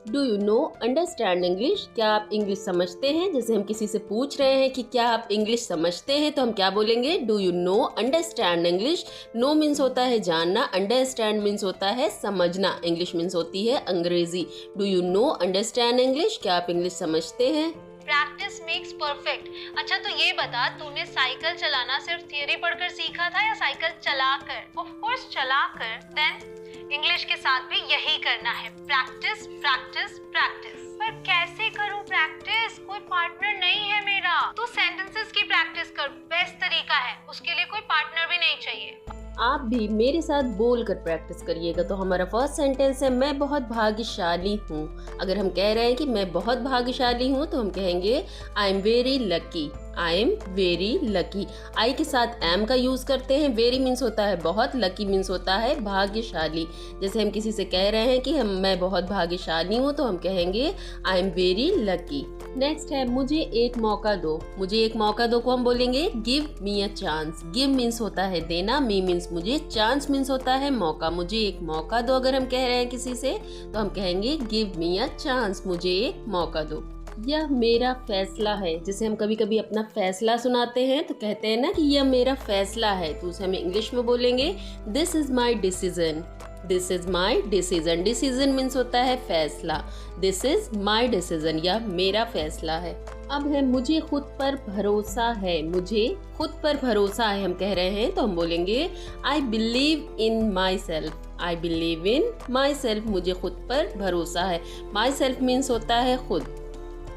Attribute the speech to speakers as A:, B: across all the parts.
A: Do you know understand English? क्या आप English समझते हैं? जैसे हम किसी से पूछ रहे हैं कि क्या आप इंग्लिश समझते हैं, तो हम क्या बोलेंगे? Do you know understand English? Know means होता है जानना, अंडरस्टैंड मीन्स होता है समझना, इंग्लिश मीन्स होती है अंग्रेजी। Do you know understand English? क्या आप इंग्लिश समझते हैं?
B: Practice makes perfect. अच्छा तो ये बता, तूने साइकिल चलाना सिर्फ थियरी पढ़कर सीखा था या साइकिल चलाकर? ऑफ कोर्स चलाकर। देन इंग्लिश के साथ भी यही करना है, प्रैक्टिस प्रैक्टिस प्रैक्टिस। पर कैसे करूं प्रैक्टिस? कोई पार्टनर नहीं है मेरा। तो सेंटेंसेस की प्रैक्टिस कर, बेस्ट तरीका है, उसके लिए कोई पार्टनर भी नहीं चाहिए।
A: आप भी मेरे साथ बोल कर प्रैक्टिस करिएगा। तो हमारा फर्स्ट सेंटेंस है मैं बहुत भाग्यशाली हूँ। अगर हम कह रहे हैं कि मैं बहुत भाग्यशाली हूँ तो हम कहेंगे I am very lucky. I am very lucky. I के साथ एम का यूज़ करते हैं। वेरी मीन्स होता है बहुत, लकी मीन्स होता है भाग्यशाली। जैसे हम किसी से कह रहे हैं कि मैं बहुत भाग्यशाली हूँ तो हम कहेंगे I am very lucky. Next है मुझे एक मौका दो। मुझे एक मौका दो को हम बोलेंगे give me a chance. Give means होता है देना, मी मीन्स मुझे, चांस मीन्स होता है मौका। मुझे एक मौका दो अगर हम कह रहे हैं किसी से तो हम कहेंगे गिव मी अ चांस, मुझे एक मौका दो। यह मेरा फैसला है। जैसे हम कभी कभी अपना फैसला सुनाते हैं तो कहते हैं ना कि यह मेरा फैसला है, तो उसे हम इंग्लिश में बोलेंगे this is my decision. This is my decision. Decision means होता है फैसला। दिस इज माई डिसीजन, यह मेरा फैसला है। अब है मुझे खुद पर भरोसा है। मुझे खुद पर भरोसा है हम कह रहे हैं तो हम बोलेंगे I believe in my self. I believe in my self, मुझे खुद पर भरोसा है। माई सेल्फ मीन्स होता है खुद।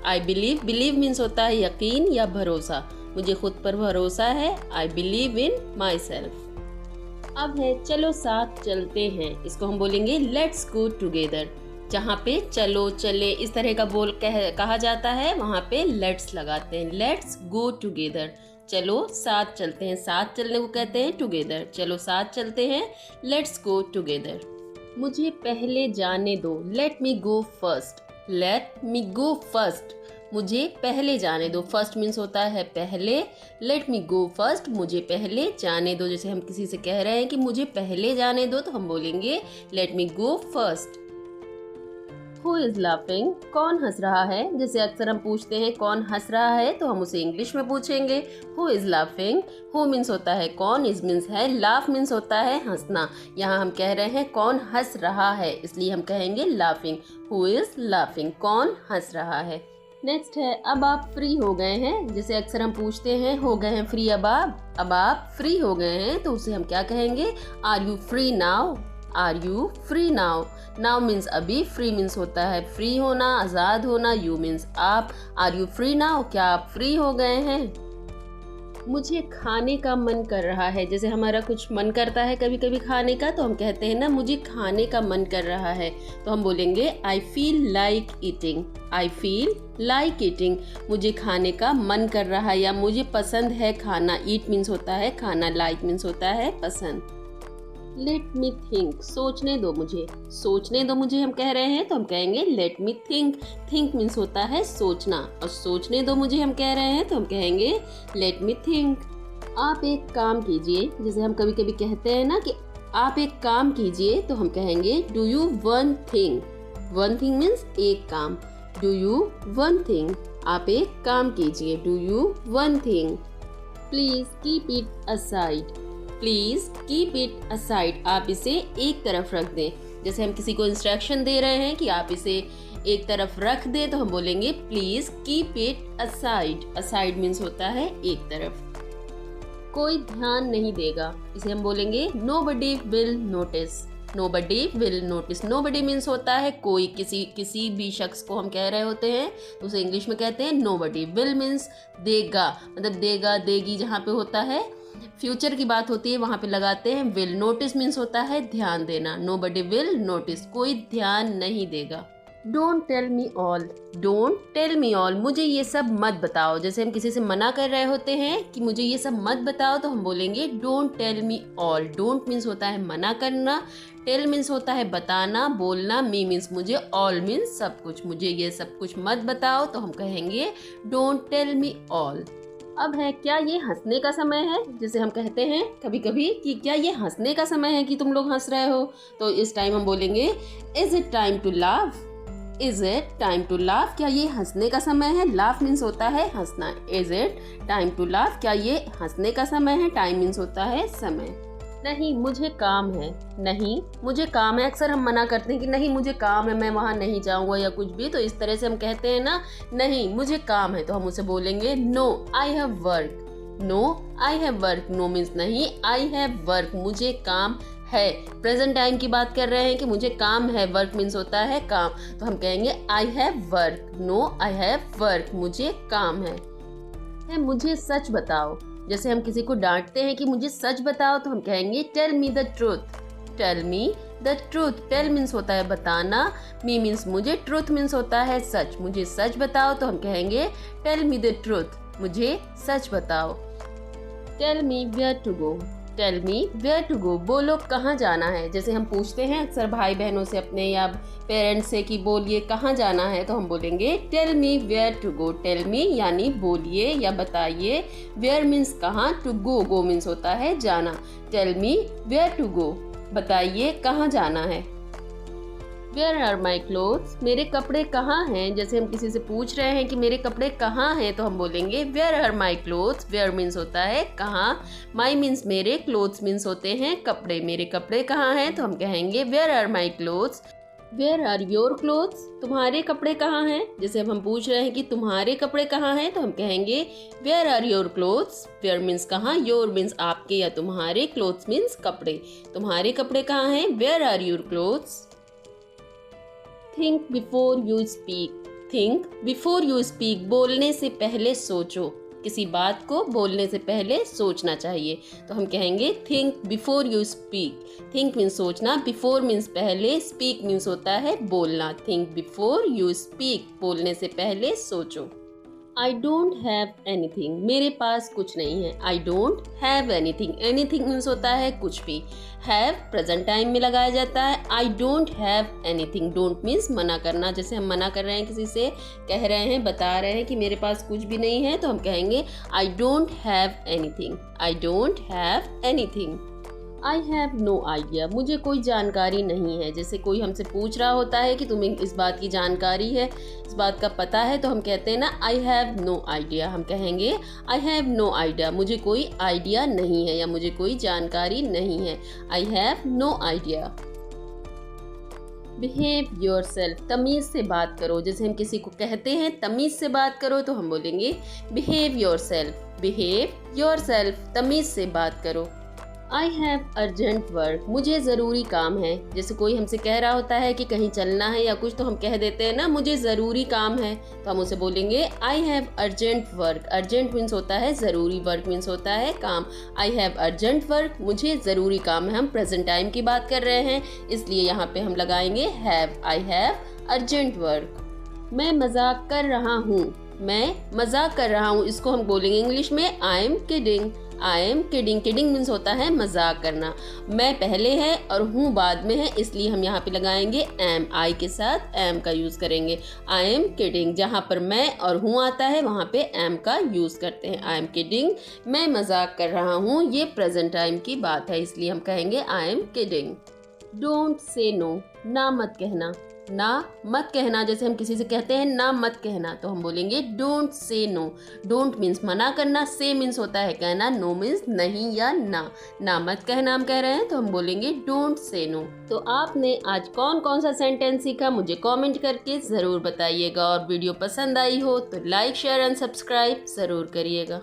A: आई बिलीव, बिलीव मीन्स होता है यकीन या भरोसा। मुझे खुद पर भरोसा है, I believe in my self. अब है चलो साथ चलते हैं। इसको हम बोलेंगे लेट्स गो टुगेदर। जहाँ पे चलो, चले इस तरह का बोल कहा जाता है वहाँ पे लेट्स लगाते हैं। लेट्स गो टुगेदर, चलो साथ चलते हैं। साथ चलने को कहते हैं टुगेदर। चलो साथ चलते हैं, लेट्स गो टुगेदर। मुझे पहले जाने दो। लेट मी गो फर्स्ट। लेट मी गो फर्स्ट, मुझे पहले जाने दो। फर्स्ट मीन्स होता है पहले। लेट मी गो फर्स्ट, मुझे पहले जाने दो। जैसे हम किसी से कह रहे हैं कि मुझे पहले जाने दो तो हम बोलेंगे let me go first. Who is laughing? कौन हंस रहा है? जैसे अक्सर हम पूछते हैं कौन हंस रहा है तो हम उसे इंग्लिश में पूछेंगे who is laughing. Who means होता है कौन, इज मीन्स है, लाफ मीन्स होता है हंसना। यहाँ हम कह रहे हैं कौन हंस रहा है, इसलिए हम कहेंगे लाफिंग। हु इज लाफिंग, कौन हंस रहा है। नेक्स्ट है अब आप फ्री हो गए हैं। जैसे अक्सर हम पूछते हैं हो गए हैं फ्री अब आप फ्री हो गए हैं तो उसे हम क्या कहेंगे are you free now. Are you free now. Now means अभी, फ्री मीन्स होता है फ्री होना, आज़ाद होना, यू मीन्स आप। आर यू फ्री नाउ, क्या आप फ्री हो गए हैं। मुझे खाने का मन कर रहा है। जैसे हमारा कुछ मन करता है कभी कभी खाने का तो हम कहते हैं ना मुझे खाने का मन कर रहा है, तो हम बोलेंगे I feel like eating. I feel like eating, मुझे खाने का मन कर रहा है या मुझे पसंद है खाना। ईट मीन्स होता है खाना, लाइक मीन्स होता है पसंद। लेट मी थिंक, सोचने दो मुझे। सोचने दो मुझे हम कह रहे हैं तो हम कहेंगे let me think. Think means होता है सोचना और सोचने दो मुझे हम कह रहे हैं तो हम कहेंगे लेट मी थिंक। आप एक काम कीजिए। जैसे हम कभी कभी कहते हैं ना कि आप एक काम कीजिए तो हम कहेंगे do you one thing. One thing means एक काम। डू यू वन थिंग, आप एक काम कीजिए, do you one thing. Please keep it aside. Please keep it aside, आप इसे एक तरफ रख दें। जैसे हम किसी को इंस्ट्रक्शन दे रहे हैं कि आप इसे एक तरफ रख दें तो हम बोलेंगे please keep it aside. Aside means होता है एक तरफ। कोई ध्यान नहीं देगा, इसे हम बोलेंगे nobody will notice. Nobody will notice. Nobody means होता है कोई, किसी भी शख्स को हम कह रहे होते हैं तो उसे इंग्लिश में कहते हैं नोबडी। विल मीन्स देगा, मतलब देगा देगी जहाँ पे होता है फ्यूचर की बात होती है वहाँ पे लगाते हैं विल। नोटिस मीन्स होता है ध्यान देना। नोबडी विल नोटिस, कोई ध्यान नहीं देगा। Don't tell me all. Don't tell me all, मुझे ये सब मत बताओ। जैसे हम किसी से मना कर रहे होते हैं कि मुझे ये सब मत बताओ तो हम बोलेंगे don't tell me all. Don't means होता है मना करना, टेल मीन्स होता है बताना, बोलना, मी मीन्स मुझे, ऑल मीन्स सब कुछ। मुझे ये सब कुछ मत बताओ तो हम कहेंगे डोंट टेल मी ऑल। अब है क्या ये हंसने का समय है। जैसे हम कहते हैं कभी कभी कि क्या ये हंसने का समय है कि तुम लोग हंस रहे हो, तो इस टाइम हम बोलेंगे is it time to laugh. Is it time to laugh, क्या ये हंसने का समय है। लाफ मीन्स होता है हंसना। Is it time to laugh, क्या ये हंसने का समय है। टाइम मीन्स होता है समय। नहीं मुझे काम है, नहीं मुझे काम है। अक्सर हम मना करते हैं कि नहीं मुझे काम है, मैं वहाँ नहीं जाऊँगा या कुछ भी, तो इस तरह से हम कहते हैं ना नहीं मुझे काम है, तो हम उसे बोलेंगे no I have work. No I have work, no means नहीं, आई हैव वर्क मुझे काम है। प्रेजेंट टाइम की बात कर रहे हैं कि मुझे काम है, वर्क मीन्स होता है काम, तो हम कहेंगे I have work. No I have work मुझे काम है। मुझे सच बताओ, जैसे हम किसी को डांटते हैं कि मुझे सच बताओ, तो हम कहेंगे tell me the truth. Tell me the truth, tell means होता है बताना, मी मीन्स मुझे, ट्रूथ मीन्स होता है सच। मुझे सच बताओ तो हम कहेंगे टेल मी द ट्रूथ, मुझे सच बताओ। Tell me where to go, tell me where to go, बोलो कहाँ जाना है। जैसे हम पूछते हैं अक्सर भाई बहनों से अपने या पेरेंट्स से कि बोलिए कहाँ जाना है, तो हम बोलेंगे tell me where to go. Tell me यानी बोलिए या बताइए, वेयर मीन्स कहाँ, टू गो, गो मीन्स होता है जाना। Tell me where to go, बताइए कहाँ जाना है। वेयर आर माई क्लोथ्स, मेरे कपड़े कहाँ हैं। जैसे हम किसी से पूछ रहे हैं कि मेरे कपड़े कहाँ हैं, तो हम बोलेंगे where are my clothes. Where means होता है कहाँ, माई मीन्स मेरे, क्लोथ्स मीन्स होते हैं कपड़े। मेरे कपड़े कहाँ हैं, तो हम कहेंगे where are my clothes. Where are your clothes, तुम्हारे कपड़े कहाँ हैं। जैसे अब हम पूछ रहे हैं कि तुम्हारे कपड़े कहाँ हैं, तो हम कहेंगे where are your clothes. Where means कहाँ, योर मीन्स आपके या तुम्हारे, क्लोथ्स मीन्स कपड़े। तुम्हारे कपड़े कहाँ हैं, where are your clothes. Think before you speak, think before you speak, बोलने से पहले सोचो। किसी बात को बोलने से पहले सोचना चाहिए, तो हम कहेंगे think before you speak. Think means सोचना, बिफोर मीन्स पहले, स्पीक मीन्स होता है बोलना। थिंक बिफोर यू स्पीक, बोलने से पहले सोचो। आई डोंट हैव एनीथिंग, मेरे पास कुछ नहीं है। आई don't have anything, anything means होता है कुछ भी। हैव प्रेजेंट टाइम में लगाया जाता है। आई don't have anything, don't means मना करना। जैसे हम मना कर रहे हैं किसी से, कह रहे हैं, बता रहे हैं कि मेरे पास कुछ भी नहीं है, तो हम कहेंगे I don't have anything. I don't have anything. I have no idea, मुझे कोई जानकारी नहीं है। जैसे कोई हमसे पूछ रहा होता है कि तुम्हें इस बात की जानकारी है, इस बात का पता है, तो हम कहते हैं ना आई हैव नो आइडिया। हम कहेंगे आई हैव नो आइडिया, मुझे कोई आइडिया नहीं है या मुझे कोई जानकारी नहीं है। I have no idea. Behave yourself, तमीज़ से बात करो। जैसे हम किसी को कहते हैं तमीज़ से बात करो, तो हम बोलेंगे behave your self. Behave yourself, तमीज़ से बात करो। आई हैव अर्जेंट वर्क, मुझे ज़रूरी काम है। जैसे कोई हमसे कह रहा होता है कि कहीं चलना है या कुछ, तो हम कह देते हैं ना मुझे ज़रूरी काम है, तो हम उसे बोलेंगे I have urgent work. Urgent means होता है ज़रूरी, वर्क मीन्स होता है काम। आई हैव अर्जेंट वर्क, मुझे ज़रूरी काम है। हम प्रेजेंट टाइम की बात कर रहे हैं, इसलिए यहाँ पे हम लगाएंगे have. I have urgent work. मैं मजाक कर रहा हूँ, मैं मजाक कर रहा हूँ, इसको हम बोलेंगे इंग्लिश में आई am kidding. I am kidding, kidding means होता है मजाक करना। मैं पहले है और हूँ बाद में है, इसलिए हम यहाँ पे लगाएंगे एम। आई के साथ एम का यूज़ करेंगे। आई एम किडिंग, जहाँ पर मैं और हूँ आता है वहाँ पे एम का यूज़ करते हैं। आई एम किडिंग, मैं मजाक कर रहा हूँ, ये प्रेजेंट टाइम की बात है, इसलिए हम कहेंगे I am kidding. Don't say no, ना मत कहना। ना मत कहना, जैसे हम किसी से कहते हैं ना मत कहना, तो हम बोलेंगे don't say no. Don't means मना करना, से मीन्स होता है कहना, नो मीन्स नहीं या ना। ना मत कहना हम कह रहे हैं, तो हम बोलेंगे डोंट से नो। तो आपने आज कौन कौन सा सेंटेंस सीखा, मुझे कमेंट करके ज़रूर बताइएगा। और वीडियो पसंद आई हो तो लाइक, शेयर एंड सब्सक्राइब ज़रूर करिएगा।